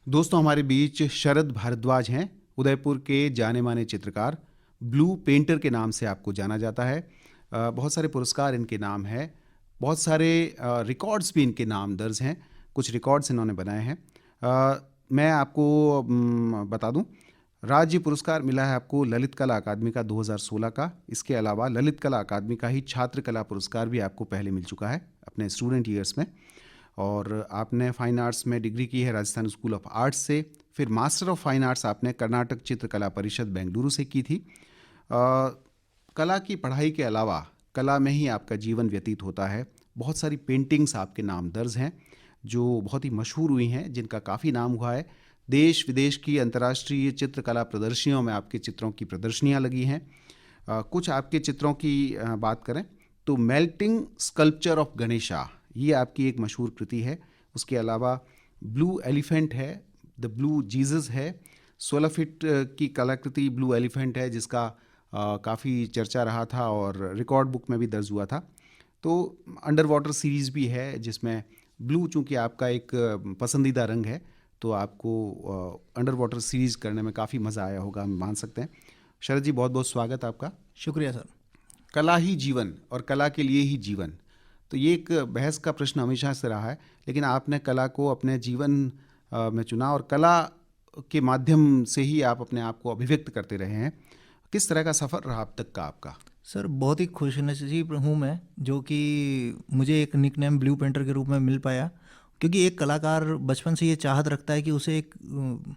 दोस्तों, हमारे बीच शरद भारद्वाज हैं। उदयपुर के जाने माने चित्रकार, ब्लू पेंटर के नाम से आपको जाना जाता है। बहुत सारे पुरस्कार इनके नाम है, बहुत सारे रिकॉर्ड्स भी इनके नाम दर्ज हैं। कुछ रिकॉर्ड्स इन्होंने बनाए हैं। मैं आपको बता दूं, राज्य पुरस्कार मिला है आपको ललित कला अकादमी का 2016 का। इसके अलावा ललित कला अकादमी का ही छात्र कला पुरस्कार भी आपको पहले मिल चुका है अपने स्टूडेंट ईयर्स में। और आपने फाइन आर्ट्स में डिग्री की है राजस्थान स्कूल ऑफ आर्ट्स से। फिर मास्टर ऑफ फाइन आर्ट्स आपने कर्नाटक चित्रकला परिषद बेंगलुरु से की थी। कला की पढ़ाई के अलावा कला में ही आपका जीवन व्यतीत होता है। बहुत सारी पेंटिंग्स आपके नाम दर्ज हैं जो बहुत ही मशहूर हुई हैं, जिनका काफ़ी नाम हुआ है। देश विदेश की अंतर्राष्ट्रीय चित्रकला प्रदर्शनियों में आपके चित्रों की प्रदर्शनियां लगी हैं। कुछ आपके चित्रों की बात करें तो मेल्टिंग स्कल्पचर ऑफ गणेशा, ये आपकी एक मशहूर कृति है। उसके अलावा ब्लू एलिफेंट है, द ब्लू जीसस है। 16 फीट की कलाकृति ब्लू एलिफेंट है, जिसका काफ़ी चर्चा रहा था और रिकॉर्ड बुक में भी दर्ज हुआ था। तो अंडर वाटर सीरीज़ भी है, जिसमें ब्लू चूँकि आपका एक पसंदीदा रंग है, तो आपको अंडर वाटर सीरीज़ करने में काफ़ी मज़ा आया होगा, हम मान सकते हैं। शरद जी, बहुत बहुत स्वागत आपका। शुक्रिया सर। कला ही जीवन और कला के लिए ही जीवन, तो ये एक बहस का प्रश्न हमेशा से रहा है, लेकिन आपने कला को अपने जीवन में चुना और कला के माध्यम से ही आप अपने आप को अभिव्यक्त करते रहे हैं। किस तरह का सफ़र रहा अब तक का आपका? सर, बहुत ही खुशनसीब हूँ मैं, जो कि मुझे एक निकनेम ब्लू पेंटर के रूप में मिल पाया। क्योंकि एक कलाकार बचपन से ये चाहत रखता है कि उसे एक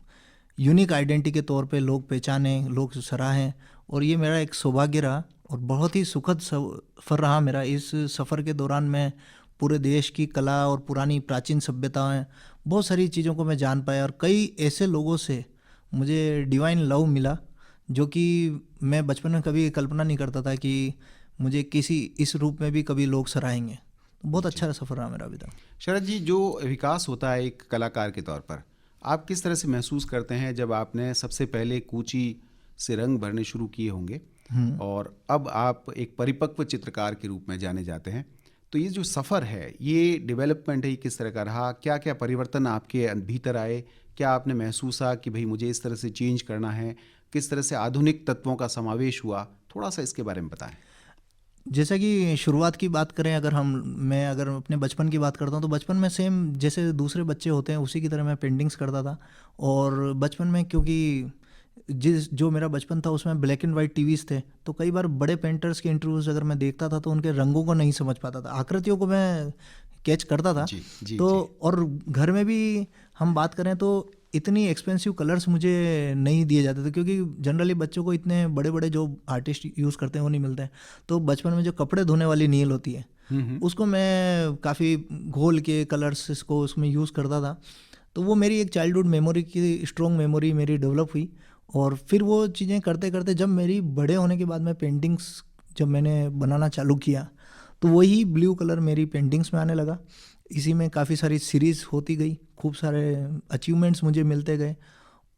यूनिक आइडेंटिटी के तौर पे लोग पहचानें, लोग सराहें, और ये मेरा एक सौभाग्य रहा और बहुत ही सुखद सफ़र रहा मेरा। इस सफ़र के दौरान मैं पूरे देश की कला और पुरानी प्राचीन सभ्यताएं, बहुत सारी चीज़ों को मैं जान पाया और कई ऐसे लोगों से मुझे डिवाइन लव मिला जो कि मैं बचपन में कभी कल्पना नहीं करता था कि मुझे किसी इस रूप में भी कभी लोग सराहेंगे। तो बहुत अच्छा सफ़र रहा मेरा अभी तक। शरद जी, जो विकास होता है एक कलाकार के तौर पर, आप किस तरह से महसूस करते हैं जब आपने सबसे पहले कूची से रंग भरने शुरू किए होंगे और अब आप एक परिपक्व चित्रकार के रूप में जाने जाते हैं? तो ये जो सफ़र है, ये डेवलपमेंट है, ये किस तरह का रहा? क्या क्या परिवर्तन आपके भीतर आए? क्या आपने महसूसा कि भाई मुझे इस तरह से चेंज करना है? किस तरह से आधुनिक तत्वों का समावेश हुआ? थोड़ा सा इसके बारे में बताएं। जैसा कि शुरुआत की बात करें, मैं अगर अपने बचपन की बात करता हूँ तो बचपन में सेम जैसे दूसरे बच्चे होते हैं उसी की तरह मैं पेंटिंग्स करता था। और बचपन में क्योंकि जो मेरा बचपन था उसमें ब्लैक एंड वाइट टीवीज़ थे, तो कई बार बड़े पेंटर्स के इंटरव्यूज़ अगर मैं देखता था तो उनके रंगों को नहीं समझ पाता था, आकृतियों को मैं कैच करता था। तो और घर में भी हम बात करें तो इतनी एक्सपेंसिव कलर्स मुझे नहीं दिए जाते थे, क्योंकि जनरली बच्चों को इतने बड़े बड़े जो आर्टिस्ट यूज़ करते हैं वो नहीं मिलते हैं। तो बचपन में जो कपड़े धोने वाली नील होती है उसको मैं काफ़ी घोल के कलर्स को उसमें यूज़ करता था। तो वो मेरी एक चाइल्डहुड मेमोरी की स्ट्रॉन्ग मेमोरी मेरी डेवलप हुई। और फिर वो चीज़ें करते करते जब मेरी बड़े होने के बाद मैं पेंटिंग्स जब मैंने बनाना चालू किया तो वही ब्लू कलर मेरी पेंटिंग्स में आने लगा। इसी में काफ़ी सारी सीरीज़ होती गई, खूब सारे अचीवमेंट्स मुझे मिलते गए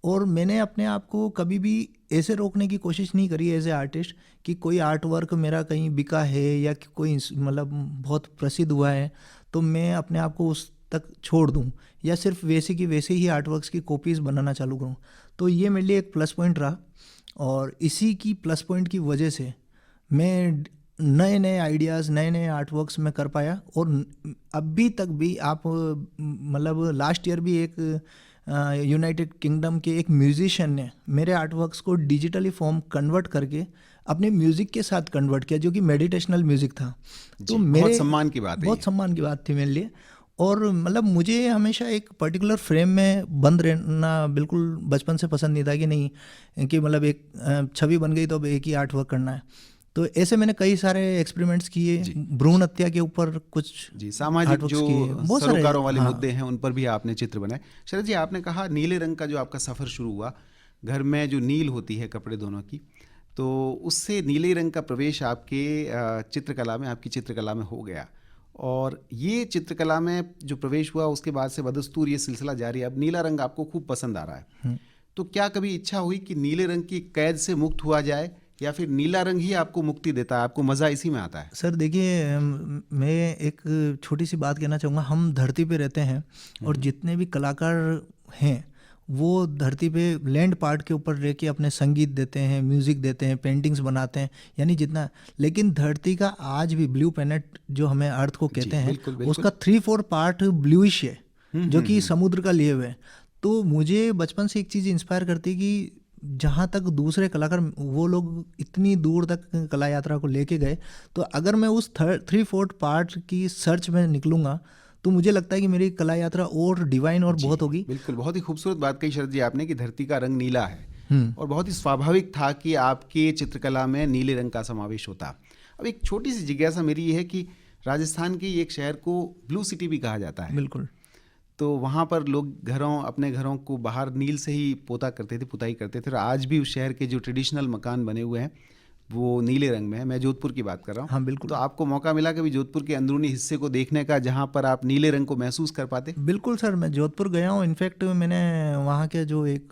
और मैंने अपने आप को कभी भी ऐसे रोकने की कोशिश नहीं करी एज ए आर्टिस्ट कि कोई आर्ट वर्क मेरा कहीं बिका है या कि कोई मतलब बहुत प्रसिद्ध हुआ है तो मैं अपने आप को उस तक छोड़ दूं या सिर्फ वैसे की वैसे ही आर्ट वर्क्स की कॉपीज़ बनाना चालू करूं। तो ये मेरे लिए एक प्लस पॉइंट रहा और इसी की प्लस पॉइंट की वजह से मैं नए नए आइडियाज़, नए नए आर्ट वर्क्स में कर पाया। और अभी तक भी आप मतलब लास्ट ईयर भी एक यूनाइटेड किंगडम के एक म्यूजिशियन ने मेरे आर्ट वर्क्स को डिजिटली फॉर्म कन्वर्ट करके अपने म्यूज़िक के साथ कन्वर्ट किया, जो कि मेडिटेशनल म्यूज़िक था। तो मेरे बहुत सम्मान की बात थी मेरे लिए। और मतलब मुझे हमेशा एक पर्टिकुलर फ्रेम में बंद रहना बिल्कुल बचपन से पसंद नहीं था कि नहीं कि मतलब एक छवि बन गई तो अब एक ही आर्ट वर्क करना है। तो ऐसे मैंने कई सारे एक्सपेरिमेंट्स किए, भ्रूण हत्या के ऊपर कुछ सामाजिक जो सरोकारों वाले मुद्दे हैं उन पर भी आपने चित्र बनाए। शरद जी, आपने कहा नीले रंग का जो आपका सफ़र शुरू हुआ, घर में जो नील होती है कपड़े दोनों की, तो उससे नीले रंग का प्रवेश आपके चित्रकला में, आपकी चित्रकला में हो गया। और ये चित्रकला में जो प्रवेश हुआ उसके बाद से बदस्तूर ये सिलसिला जारी है। अब नीला रंग आपको खूब पसंद आ रहा है, तो क्या कभी इच्छा हुई कि नीले रंग की कैद से मुक्त हुआ जाए या फिर नीला रंग ही आपको मुक्ति देता है, आपको मज़ा इसी में आता है? सर देखिए, मैं एक छोटी सी बात कहना चाहूँगा। हम धरती पे रहते हैं और जितने भी कलाकार हैं वो धरती पे लैंड पार्ट के ऊपर रह के अपने संगीत देते हैं, म्यूज़िक देते हैं, पेंटिंग्स बनाते हैं, यानी जितना। लेकिन धरती का आज भी ब्लू प्लैनेट जो हमें अर्थ को कहते हैं, बिल्कुल, बिल्कुल। उसका 3/4 पार्ट ब्लूइश है, जो कि समुद्र का लिए हुए है। तो मुझे बचपन से एक चीज़ इंस्पायर करती है कि जहाँ तक दूसरे कलाकार वो लोग इतनी दूर तक कला यात्रा को लेके गए, तो अगर मैं उस 3/4 पार्ट की सर्च में निकलूँगा तो मुझे लगता है कि मेरी कला यात्रा और डिवाइन और बहुत होगी। बिल्कुल, बहुत ही खूबसूरत बात कही शरद जी आपने कि धरती का रंग नीला है और बहुत ही स्वाभाविक था कि आपके चित्रकला में नीले रंग का समावेश होता। अब एक छोटी सी जिज्ञासा मेरी ये है कि राजस्थान के एक शहर को ब्लू सिटी भी कहा जाता है। बिल्कुल। तो वहाँ पर लोग अपने घरों को बाहर नील से ही पुताई करते थे और आज भी उस शहर के जो ट्रेडिशनल मकान बने हुए हैं वो नीले रंग में है। मैं जोधपुर की बात कर रहा हूँ। हाँ, बिल्कुल। तो आपको मौका मिला कभी जोधपुर के अंदरूनी हिस्से को देखने का जहाँ पर आप नीले रंग को महसूस कर पाते? बिल्कुल सर, मैं जोधपुर गया हूँ। इनफैक्ट मैंने वहाँ के जो एक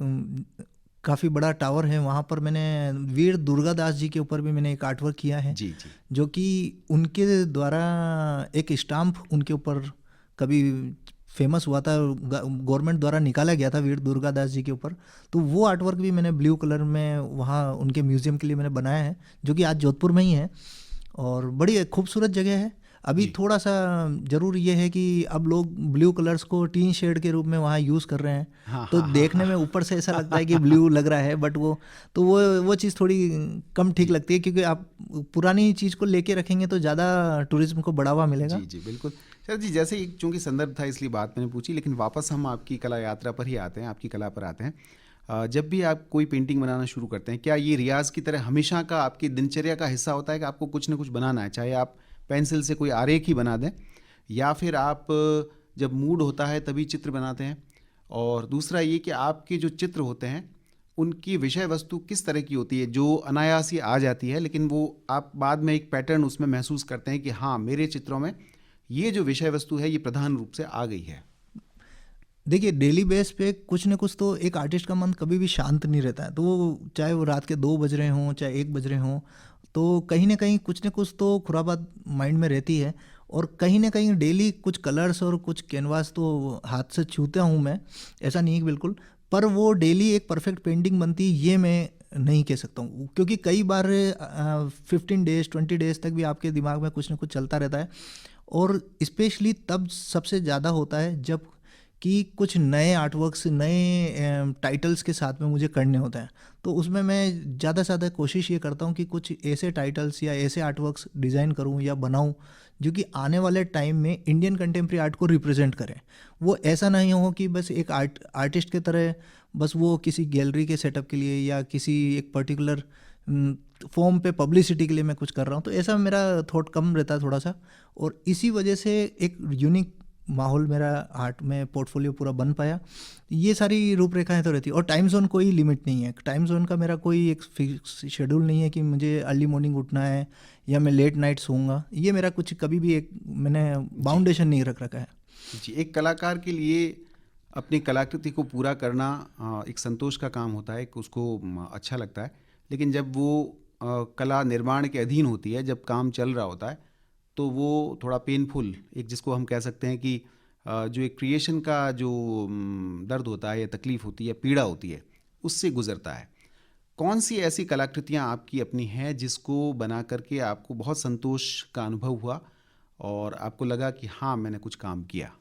काफ़ी बड़ा टावर है वहाँ पर मैंने वीर दुर्गादास जी के ऊपर भी मैंने एक आर्टवर्क किया है। जी जी। जो कि उनके द्वारा एक स्टाम्प उनके ऊपर कभी फेमस हुआ था, गवर्नमेंट द्वारा निकाला गया था वीर दुर्गादास जी के ऊपर। तो वो आर्टवर्क भी मैंने ब्लू कलर में वहाँ उनके म्यूज़ियम के लिए मैंने बनाया है, जो कि आज जोधपुर में ही है और बड़ी खूबसूरत जगह है। अभी थोड़ा सा ज़रूर ये है कि अब लोग ब्लू कलर्स को टीन शेड के रूप में वहाँ यूज़ कर रहे हैं। हाँ, तो हाँ, देखने में ऊपर से ऐसा लगता है कि ब्लू लग रहा है, बट वो चीज़ थोड़ी कम ठीक लगती है, क्योंकि आप पुरानी चीज़ को लेके रखेंगे तो ज़्यादा टूरिज्म को बढ़ावा मिलेगा। जी जी बिल्कुल। सर जी, जैसे चूंकि संदर्भ था इसलिए बात मैंने पूछी, लेकिन वापस हम आपकी कला यात्रा पर ही आते हैं, आपकी कला पर आते हैं। जब भी आप कोई पेंटिंग बनाना शुरू करते हैं, क्या ये रियाज की तरह हमेशा का आपकी दिनचर्या का हिस्सा होता है कि आपको कुछ ना कुछ बनाना है, चाहे आप पेंसिल से कोई आरेख ही बना दें, या फिर आप जब मूड होता है तभी चित्र बनाते हैं? और दूसरा ये कि आपके जो चित्र होते हैं उनकी विषय वस्तु किस तरह की होती है, जो अनायास ही आ जाती है लेकिन वो आप बाद में एक पैटर्न उसमें महसूस करते हैं कि हाँ, मेरे चित्रों में ये जो विषय वस्तु है ये प्रधान रूप से आ गई है? देखिए, डेली बेस पे कुछ न कुछ तो एक आर्टिस्ट का मन कभी भी शांत नहीं रहता है। तो वो चाहे वो रात के 2 बज रहे हों, चाहे 1 बज रहे हों, तो कहीं न कहीं कुछ न कुछ तो खुराबात माइंड में रहती है। और कहीं न कहीं डेली कुछ कलर्स और कुछ कैनवास तो हाथ से छूता हूँ मैं, ऐसा नहीं है बिल्कुल। पर वो डेली एक परफेक्ट पेंटिंग बनती ये मैं नहीं कह सकता हूँ, क्योंकि कई बार 15 डेज़ 20 डेज़ तक भी आपके दिमाग में कुछ न कुछ चलता रहता है। और स्पेशली तब सबसे ज़्यादा होता है जब कि कुछ नए आर्टवर्क्स, नए टाइटल्स के साथ में मुझे करने होते हैं। तो उसमें मैं ज़्यादा से ज़्यादा कोशिश ये करता हूँ कि कुछ ऐसे टाइटल्स या ऐसे आर्टवर्क्स डिज़ाइन करूँ या बनाऊँ जो कि आने वाले टाइम में इंडियन कंटेम्प्रेरी आर्ट को रिप्रेजेंट करें। वो ऐसा नहीं हो कि बस एक आर्टिस्ट के तरह बस वो किसी गैलरी के सेटअप के लिए या किसी एक पर्टिकुलर फॉर्म पे पब्लिसिटी के लिए मैं कुछ कर रहा हूँ। तो ऐसा मेरा थॉट कम रहता है थोड़ा सा, और इसी वजह से एक यूनिक माहौल मेरा आर्ट में पोर्टफोलियो पूरा बन पाया। ये सारी रूपरेखाएं तो रहती है। और टाइम जोन कोई लिमिट नहीं है, टाइम जोन का मेरा कोई एक फिक्स शेड्यूल नहीं है कि मुझे अर्ली मॉर्निंग उठना है या मैं लेट नाइट सोऊंगा। ये मेरा कुछ कभी भी एक मैंने बाउंडेशन नहीं रख रखा है जी। एक कलाकार के लिए अपनी कलाकृति को पूरा करना एक संतोष का काम होता है, उसको अच्छा लगता है। लेकिन जब वो कला निर्माण के अधीन होती है, जब काम चल रहा होता है, तो वो थोड़ा पेनफुल, एक जिसको हम कह सकते हैं कि जो एक क्रिएशन का जो दर्द होता है या तकलीफ़ होती है, पीड़ा होती है, उससे गुजरता है। कौन सी ऐसी कलाकृतियाँ आपकी अपनी हैं जिसको बना करके आपको बहुत संतोष का अनुभव हुआ और आपको लगा कि हाँ, मैंने कुछ काम किया?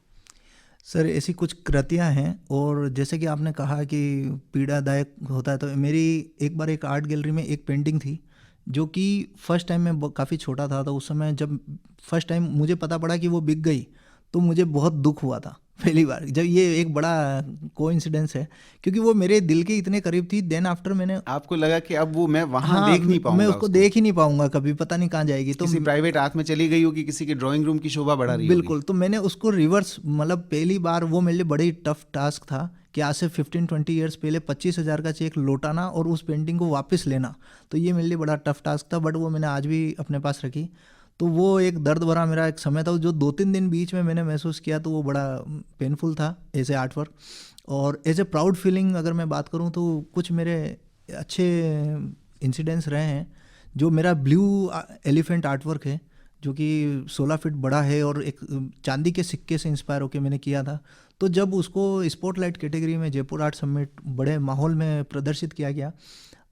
सर, ऐसी कुछ कृतियाँ हैं, और जैसे कि आपने कहा कि पीड़ादायक होता है, तो मेरी एक बार एक आर्ट गैलरी में एक पेंटिंग थी जो कि फर्स्ट टाइम मैं काफ़ी छोटा था, तो उस समय जब फर्स्ट टाइम मुझे पता पड़ा कि वो बिक गई तो मुझे बहुत दुख हुआ था पहली बार। जब ये एक बड़ा कोइंसिडेंस है, क्योंकि वो मेरे दिल के इतने करीब थी। देन आफ्टर मैंने, आपको लगा कि अब वो मैं वहाँ देख नहीं पाऊंगा, मैं उसको देख ही नहीं पाऊंगा कभी, पता नहीं कहाँ जाएगी। तो किसी प्राइवेट हाथ में चली गई होगी, किसी के ड्राइंग रूम की शोभा बढ़ा रही होगी। बिल्कुल। तो मैंने उसको रिवर्स, मतलब पहली बार वो मेरे लिए बड़ी टफ टास्क था कि आज से 15-20 ईयर्स पहले 25,000 का चेक लौटाना और उस पेंटिंग को वापस लेना, तो ये मेरे लिए बड़ा टफ टास्क था। बट वो मैंने आज भी अपने पास रखी। तो वो एक दर्द भरा मेरा एक समय था जो 2-3 दिन बीच में मैंने महसूस किया, तो वो बड़ा पेनफुल था एज ए आर्टवर्क। और एज ए प्राउड फीलिंग अगर मैं बात करूँ तो कुछ मेरे अच्छे इंसिडेंट्स रहे हैं। जो मेरा ब्लू एलिफेंट आर्टवर्क है, जो कि 16 फीट बड़ा है और एक चांदी के सिक्के से इंस्पायर होकर मैंने किया था। तो जब उसको स्पॉटलाइट कैटेगरी में जयपुर आर्ट समिट बड़े माहौल में प्रदर्शित किया गया,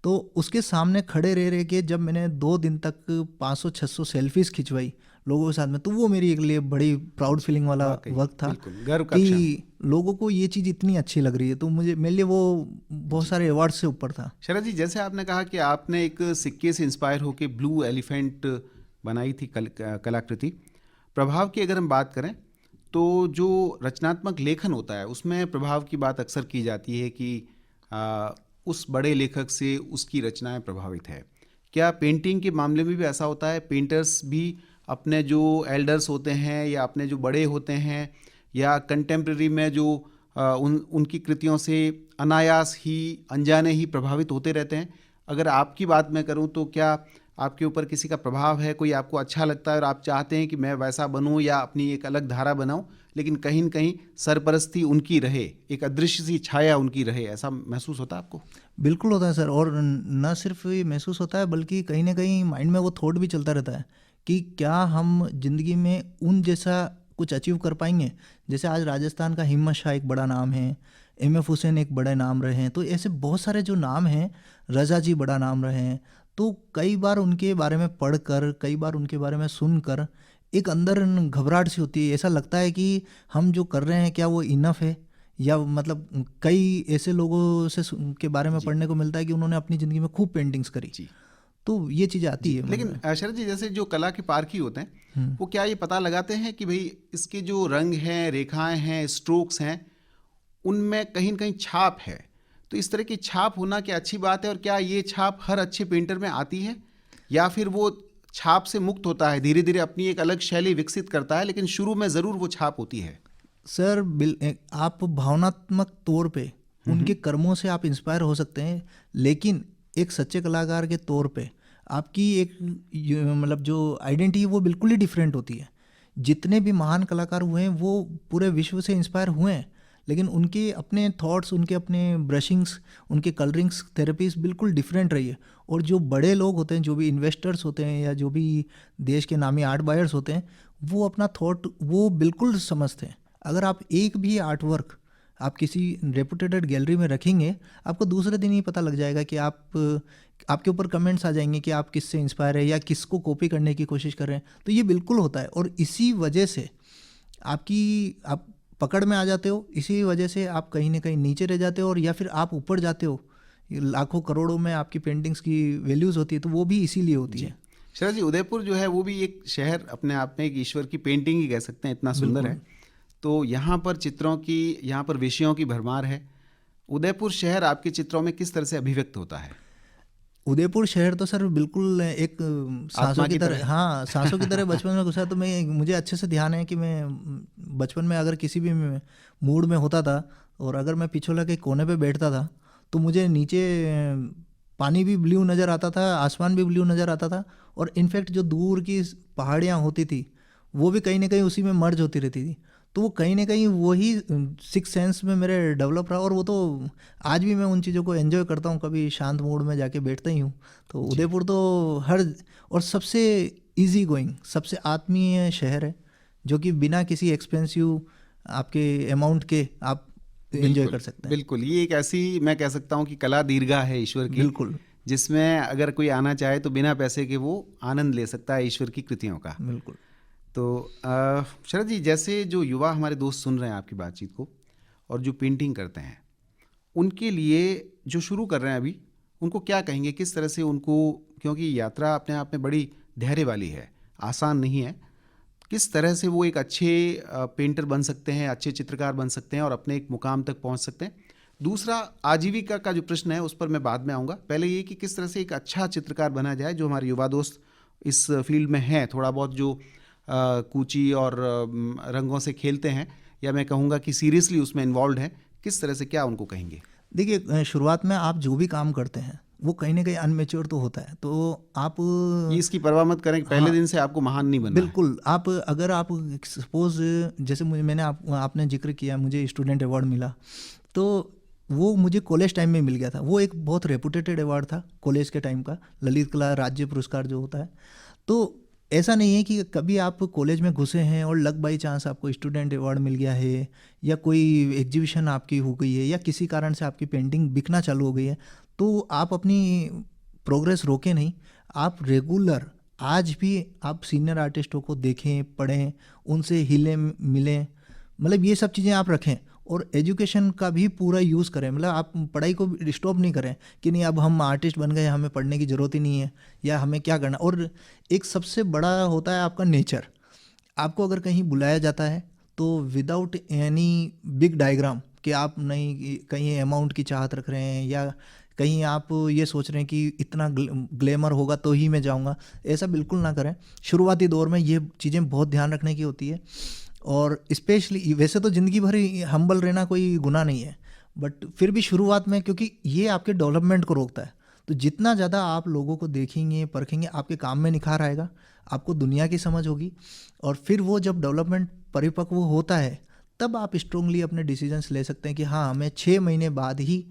तो उसके सामने खड़े रह के जब मैंने 2 दिन तक 500-600 सेल्फीज खिंचवाई लोगों के साथ में, तो वो मेरी एक लिए बड़ी प्राउड फीलिंग वाला वक्त था गर्व का क्षण। कि लोगों को ये चीज़ इतनी अच्छी लग रही है। तो मुझे मेरे लिए वो बहुत सारे अवार्ड से ऊपर था। शरद जी, जैसे आपने कहा कि आपने एक सिक्के से इंस्पायर होकर ब्लू एलिफेंट बनाई थी कलाकृति, प्रभाव की अगर हम बात करें तो जो रचनात्मक लेखन होता है उसमें प्रभाव की बात अक्सर की जाती है कि उस बड़े लेखक से उसकी रचनाएं प्रभावित है। क्या पेंटिंग के मामले में भी ऐसा होता है? पेंटर्स भी अपने जो एल्डर्स होते हैं या अपने जो बड़े होते हैं या कंटेम्प्रेरी में जो उनकी कृतियों से अनायास ही अनजाने ही प्रभावित होते रहते हैं? अगर आपकी बात मैं करूं तो क्या आपके ऊपर किसी का प्रभाव है, कोई आपको अच्छा लगता है और आप चाहते हैं कि मैं वैसा बनूं या अपनी एक अलग धारा बनाऊं, लेकिन कहीं न कहीं सरपरस्ती उनकी रहे, एक अदृश्य सी छाया उनकी रहे, ऐसा महसूस होता है आपको? बिल्कुल होता है सर, और न सिर्फ ये महसूस होता है बल्कि कहीं ना कहीं माइंड में वो थॉट भी चलता रहता है कि क्या हम जिंदगी में उन जैसा कुछ अचीव कर पाएंगे। जैसे आज राजस्थान का हिम्मत शाह एक बड़ा नाम है, एम.एफ. हुसैन एक बड़े नाम रहे हैं, तो ऐसे बहुत सारे जो नाम हैं, रज़ा जी बड़ा नाम रहे हैं। तो कई बार उनके बारे में पढ़कर, कई बार उनके बारे में सुनकर एक अंदर घबराहट सी होती है। ऐसा लगता है कि हम जो कर रहे हैं क्या वो इनफ है, या मतलब कई ऐसे लोगों से के बारे में पढ़ने को मिलता है कि उन्होंने अपनी ज़िंदगी में खूब पेंटिंग्स करी। जी। तो ये चीज़ें आती है। लेकिन शरद जी, जैसे जो कला के पारखी होते हैं वो क्या ये पता लगाते हैं कि भाई इसके जो रंग हैं, रेखाएं हैं, स्ट्रोक्स हैं, उनमें कहीं न कहीं छाप है? तो इस तरह की छाप होना क्या अच्छी बात है, और क्या ये छाप हर अच्छे पेंटर में आती है या फिर वो छाप से मुक्त होता है, धीरे धीरे अपनी एक अलग शैली विकसित करता है, लेकिन शुरू में ज़रूर वो छाप होती है? सर आप भावनात्मक तौर पे उनके कर्मों से आप इंस्पायर हो सकते हैं, लेकिन एक सच्चे कलाकार के तौर पे आपकी एक मतलब जो आइडेंटिटी वो बिल्कुल ही डिफरेंट होती है। जितने भी महान कलाकार हुए हैं वो पूरे विश्व से इंस्पायर हुए हैं, लेकिन उनके अपने थॉट्स, उनके अपने ब्रशिंग्स, उनके कलरिंग्स थेरेपीज बिल्कुल डिफरेंट रही है। और जो बड़े लोग होते हैं, जो भी इन्वेस्टर्स होते हैं या जो भी देश के नामी आर्ट बायर्स होते हैं, वो अपना थॉट वो बिल्कुल समझते हैं। अगर आप एक भी आर्ट वर्क आप किसी रेपुटेटेड गैलरी में रखेंगे, आपको दूसरे दिन ही पता लग जाएगा कि आपके ऊपर कमेंट्स आ जाएंगे कि आप किससे इंस्पायर है या किसको कॉपी करने की कोशिश कर रहे हैं। तो ये बिल्कुल होता है, और इसी वजह से आप पकड़ में आ जाते हो, इसी वजह से आप कहीं ना कहीं नीचे रह जाते हो और या फिर आप ऊपर जाते हो। लाखों करोड़ों में आपकी पेंटिंग्स की वैल्यूज़ होती है, तो वो भी इसीलिए होती है। शरद जी, उदयपुर जो है वो भी एक शहर अपने आप में एक ईश्वर की पेंटिंग ही कह सकते हैं, इतना सुंदर है। तो यहाँ पर चित्रों की, यहाँ पर विषयों की भरमार है। उदयपुर शहर आपके चित्रों में किस तरह से अभिव्यक्त होता है? उदयपुर शहर तो सर बिल्कुल एक सांसों की तरह, हाँ सांसों की तरह बचपन में घुसा। तो मुझे अच्छे से ध्यान है कि मैं बचपन में अगर किसी भी मूड में होता था और अगर मैं पिछोला के कोने पे बैठता था, तो मुझे नीचे पानी भी ब्लू नज़र आता था, आसमान भी ब्लू नज़र आता था, और इनफैक्ट जो दूर की पहाड़ियाँ होती थी वो भी कहीं ना कहीं उसी में मर्ज होती रहती थी। तो वो कहीं ना कहीं वही सिक्स सेंस में मेरे डेवलप रहा, और वो तो आज भी मैं उन चीज़ों को एंजॉय करता हूँ। कभी शांत मूड में जाके बैठता ही हूँ। तो उदयपुर तो और सबसे इजी गोइंग, सबसे आत्मीय शहर है, जो कि बिना किसी एक्सपेंसिव आपके अमाउंट के आप एंजॉय कर सकते हैं। बिल्कुल, ये एक ऐसी मैं कह सकता हूँ कि कला दीर्घा है ईश्वर की, बिल्कुल, जिसमें अगर कोई आना चाहे तो बिना पैसे के वो आनंद ले सकता है ईश्वर की कृतियों का। बिल्कुल। तो शरद जी, जैसे जो युवा हमारे दोस्त सुन रहे हैं आपकी बातचीत को और जो पेंटिंग करते हैं, उनके लिए जो शुरू कर रहे हैं अभी, उनको क्या कहेंगे? किस तरह से उनको, क्योंकि यात्रा अपने आप में बड़ी धैर्य वाली है, आसान नहीं है, किस तरह से वो एक अच्छे पेंटर बन सकते हैं, अच्छे चित्रकार बन सकते हैं और अपने एक मुकाम तक पहुंच सकते हैं? दूसरा, आजीविका का जो प्रश्न है उस पर मैं बाद में आऊँगा। पहले ये कि किस तरह से एक अच्छा चित्रकार बना जाए। जो हमारे युवा दोस्त इस फील्ड में हैं, थोड़ा बहुत जो कूची और रंगों से खेलते हैं, या मैं कहूँगा कि सीरियसली उसमें इन्वॉल्व हैं, किस तरह से, क्या उनको कहेंगे? देखिए, शुरुआत में आप जो भी काम करते हैं वो कहीं ना कहीं अनमेच्योर तो होता है, तो आप इसकी परवाह मत करें कि पहले दिन से आपको महान नहीं बनना है। बिल्कुल। अगर आप सपोज, जैसे आपने जिक्र किया मुझे स्टूडेंट अवार्ड मिला, तो वो मुझे कॉलेज टाइम में मिल गया था। वो एक बहुत रेपुटेटेड अवार्ड था कॉलेज के टाइम का, ललित कला राज्य पुरस्कार जो होता है। तो ऐसा नहीं है कि कभी आप कॉलेज में घुसे हैं और लक बाई चांस आपको स्टूडेंट अवार्ड मिल गया है, या कोई एग्जीबिशन आपकी हो गई है, या किसी कारण से आपकी पेंटिंग बिकना चालू हो गई है, तो आप अपनी प्रोग्रेस रोके नहीं, आप रेगुलर आज भी आप सीनियर आर्टिस्टों को देखें, पढ़ें, उनसे हिले मिलें, मतलब ये सब चीज़ें आप रखें। और एजुकेशन का भी पूरा यूज़ करें, मतलब आप पढ़ाई को स्टॉप नहीं करें कि नहीं अब हम आर्टिस्ट बन गए, हमें पढ़ने की ज़रूरत ही नहीं है, या हमें क्या करना। और एक सबसे बड़ा होता है आपका नेचर। आपको अगर कहीं बुलाया जाता है तो विदाउट एनी बिग डायग्राम कि आप नहीं कहीं अमाउंट की चाहत रख रहे हैं, या कहीं आप ये सोच रहे हैं कि इतना ग्लैमर होगा तो ही मैं जाऊंगा, ऐसा बिल्कुल ना करें। शुरुआती दौर में ये चीज़ें बहुत ध्यान रखने की होती है। और स्पेशली वैसे तो ज़िंदगी भर ही हम्बल रहना कोई गुनाह नहीं है, बट फिर भी शुरुआत में, क्योंकि ये आपके डेवलपमेंट को रोकता है, तो जितना ज़्यादा आप लोगों को देखेंगे परखेंगे, आपके काम में निखार आएगा, आपको दुनिया की समझ होगी। और फिर वो जब डेवलपमेंट परिपक्व होता है तब आप स्ट्रांगली अपने डिसीजंस ले सकते हैं कि हाँ हमें 6 महीने बाद ही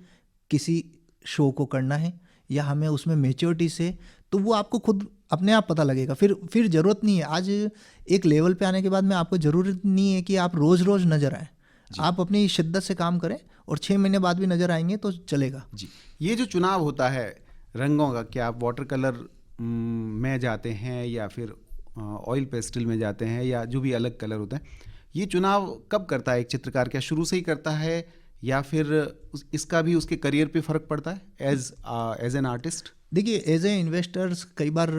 किसी शो को करना है, या हमें उसमें मेच्योरिटी से, तो वो आपको खुद अपने आप पता लगेगा। फिर ज़रूरत नहीं है, आज एक लेवल पे आने के बाद में आपको ज़रूरत नहीं है कि आप रोज़ रोज़ नज़र आए, आप अपनी शिद्दत से काम करें और 6 महीने बाद भी नज़र आएंगे तो चलेगा। जी, ये जो चुनाव होता है रंगों का, क्या आप वाटर कलर में जाते हैं या फिर ऑयल पेस्टल में जाते हैं, या जो भी अलग कलर होते हैं, ये चुनाव कब करता है एक चित्रकार? क्या शुरू से ही करता है, या फिर इसका भी उसके करियर पे फ़र्क पड़ता है एज एन आर्टिस्ट? देखिए, एज ए इन्वेस्टर्स कई बार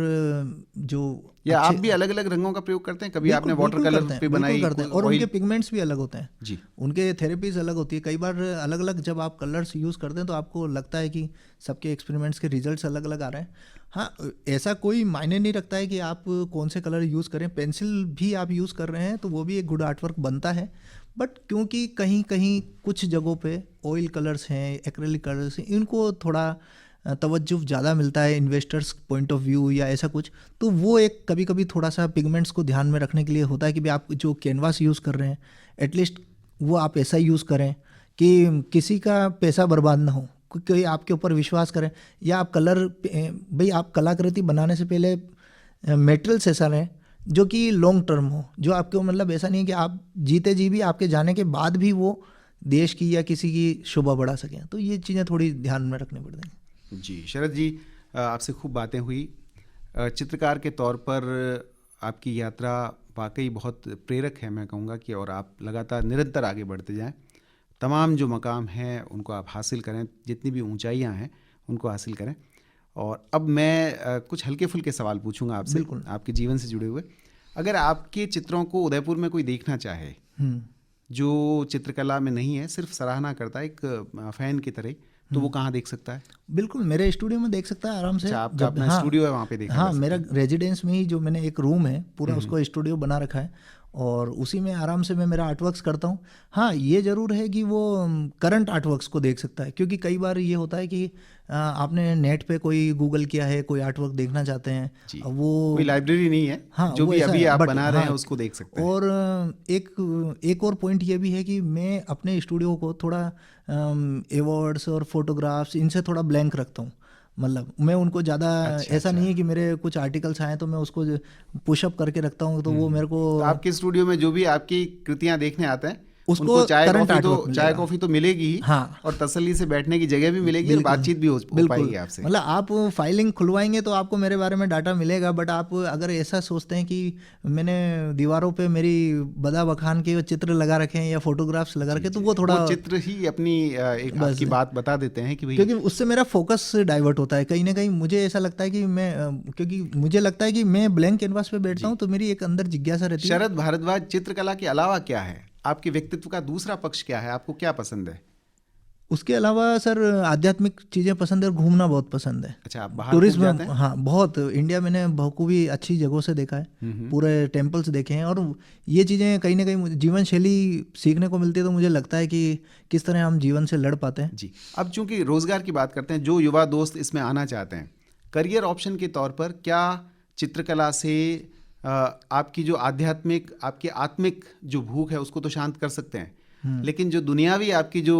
जो या आप भी अलग अलग रंगों का प्रयोग करते हैं? कभी आपने वाटर कलर पे बनाई करते हैं, और उनके पिगमेंट्स भी अलग होते हैं जी, उनके थेरेपीज अलग होती है। कई बार अलग अलग जब आप कलर्स यूज़ करते हैं तो आपको लगता है कि सबके एक्सपेरिमेंट्स के रिजल्ट्स अलग अलग आ रहे हैं। हाँ, ऐसा कोई मायने नहीं रखता है कि आप कौन से कलर यूज़ करें, पेंसिल भी आप यूज़ कर रहे हैं तो वो भी एक गुड आर्टवर्क बनता है। बट क्योंकि कहीं कहीं कुछ जगहों पे ऑयल कलर्स हैं, एक्रेलिक कलर्स हैं, इनको थोड़ा तवज्जो ज़्यादा मिलता है इन्वेस्टर्स पॉइंट ऑफ व्यू या ऐसा कुछ, तो वो एक कभी कभी थोड़ा सा पिगमेंट्स को ध्यान में रखने के लिए होता है कि भाई आप जो कैनवास यूज़ कर रहे हैं एटलीस्ट वो आप ऐसा यूज़ करें कि किसी का पैसा बर्बाद ना हो, कोई आपके ऊपर विश्वास करें। या आप कलर, भाई आप कलाकृति बनाने से पहले मेटेरियल्स ऐसा रहें जो कि लॉन्ग टर्म हो, जो आपको मतलब ऐसा नहीं है कि आप जीते जी भी आपके जाने के बाद भी वो देश की या किसी की शोभा बढ़ा सकें। तो ये चीज़ें थोड़ी ध्यान में रखनी पड़ती हैं। जी शरद जी, आपसे खूब बातें हुई। चित्रकार के तौर पर आपकी यात्रा वाकई बहुत प्रेरक है, मैं कहूँगा कि, और आप लगातार निरंतर आगे बढ़ते जाएं, तमाम जो मकाम हैं उनको आप हासिल करें, जितनी भी ऊंचाइयां हैं उनको हासिल करें। और अब मैं कुछ हल्के फुल्के सवाल पूछूंगा आपसे आपके जीवन से जुड़े हुए। अगर आपके चित्रों को उदयपुर में कोई देखना चाहे जो चित्रकला में नहीं है, सिर्फ सराहना करता है एक फ़ैन की तरह, तो वो कहाँ देख सकता है? बिल्कुल, मेरे स्टूडियो में देख सकता है आराम से। आपका अपना स्टूडियो है, वहाँ पे देखा? हाँ, मेरा रेजिडेंस में ही जो मैंने एक रूम है पूरा उसको स्टूडियो बना रखा है, और उसी में आराम से मैं मेरा आर्टवर्क्स करता हूँ। हाँ, ये ज़रूर है कि वो करंट आर्टवर्क्स को देख सकता है, क्योंकि कई बार ये होता है कि आपने नेट पे कोई गूगल किया है, कोई आर्टवर्क देखना चाहते हैं, वो कोई लाइब्रेरी नहीं है। हाँ, जो भी अभी आप बना रहे हैं उसको देख सकते हैं। और एक और पॉइंट ये भी है कि मैं अपने स्टूडियो को थोड़ा अवार्ड्स और फोटोग्राफ्स इनसे थोड़ा ब्लैंक रखता हूँ। मतलब मैं उनको ज़्यादा ऐसा नहीं है कि मेरे कुछ आर्टिकल्स आए तो मैं उसको पुशअप करके रखता हूँ, तो वो मेरे को तो आपके स्टूडियो में जो भी आपकी कृतियाँ देखने आते हैं उसको चाय कॉफी तो मिलेगी ही। हाँ, और तसल्ली से बैठने की जगह भी मिलेगी और बातचीत भी हो पाएगी आपसे। मतलब आप फाइलिंग खुलवाएंगे तो आपको मेरे बारे में डाटा मिलेगा, बट आप अगर ऐसा सोचते हैं कि मैंने दीवारों पे मेरी बदा बखान के चित्र लगा रखे हैं या फोटोग्राफ्स लगा रखे, तो वो थोड़ा चित्र ही अपनी एक आपकी बात बता देते हैं कि भाई, क्योंकि उससे मेरा फोकस डाइवर्ट होता है कहीं ना कहीं। मुझे ऐसा लगता है कि क्योंकि मुझे लगता है कि मैं ब्लैंक कैनवास पे बैठता हूँ तो मेरी एक अंदर जिज्ञासा रहती है। शरद भारद्वाज, चित्रकला के अलावा क्या है आपके व्यक्तित्व का दूसरा पक्ष? क्या है, आपको क्या पसंद है? उसके अलावा सर आध्यात्मिक चीज़ें पसंद है और घूमना बहुत पसंद है। अच्छा, आप बाहर टूरिज्म जाते हैं? हाँ, बहुत। इंडिया मैंने बखूबी अच्छी जगहों से देखा है, पूरे टेम्पल्स देखे हैं, और ये चीज़ें कहीं ना कहीं जीवन शैली सीखने को मिलती है, तो मुझे लगता है कि किस तरह हम जीवन से लड़ पाते हैं। जी, अब चूंकि रोजगार की बात करते हैं, जो युवा दोस्त इसमें आना चाहते हैं, करियर ऑप्शन के तौर पर क्या चित्रकला से आपकी जो आपकी आत्मिक जो भूख है उसको तो शांत कर सकते हैं, लेकिन जो दुनियावी आपकी जो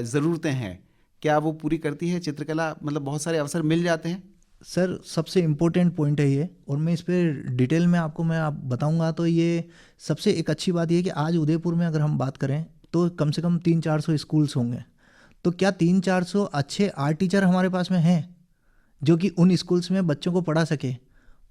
ज़रूरतें हैं क्या वो पूरी करती है चित्रकला? मतलब बहुत सारे अवसर मिल जाते हैं? सर सबसे इम्पोर्टेंट पॉइंट है ये, और मैं इस पर डिटेल में आपको आप बताऊंगा। तो ये सबसे एक अच्छी बात ये है कि आज उदयपुर में अगर हम बात करें तो कम से कम 300-400 स्कूल्स होंगे। तो क्या 300-400 अच्छे आर्ट टीचर हमारे पास में हैं जो कि उन स्कूल्स में बच्चों को पढ़ा सके?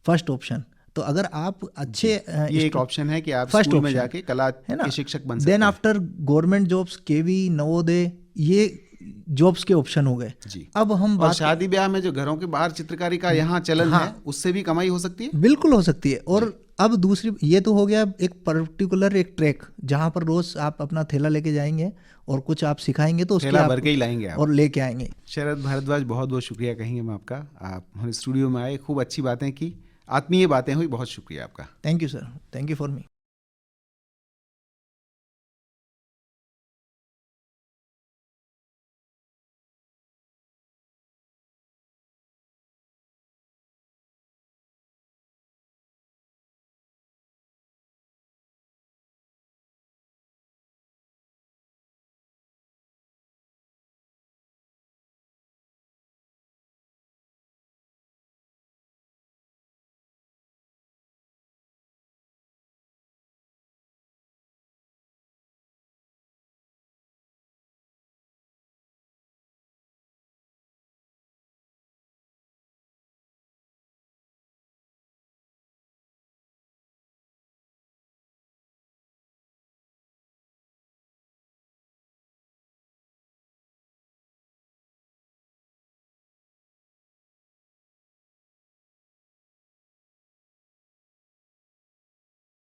First option. तो अगर आप अच्छे ये एक ऑप्शन है कि आप फर्स्ट स्कूल में ऑप्शन जाके कला है ना, के शिक्षक बन सकते देन हैं। आफ्टर गवर्नमेंट जॉब्स, केवी, नवोदय, ये जॉब्स के ऑप्शन हो गए। जी। अब हम और बात शादी ब्याह में जो घरों के बाहर चित्रकारी का यहाँ चलन है, उससे भी कमाई हो सकती है। बिल्कुल हो सकती है। और अब दूसरी, ये तो हो गया एक पर्टिकुलर एक ट्रैक जहाँ पर रोज आप अपना थैला लेके जाएंगे और कुछ आप सिखाएंगे तो उसके थैला आप भर के ही लाएंगे आप और लेके आएंगे। शरद भारद्वाज, बहुत बहुत शुक्रिया कहेंगे हम आपका। आप हमारे स्टूडियो में आए, खूब अच्छी बातें की, आत्मीय बातें हुई, बहुत शुक्रिया आपका। Thank you sir, thank you for me.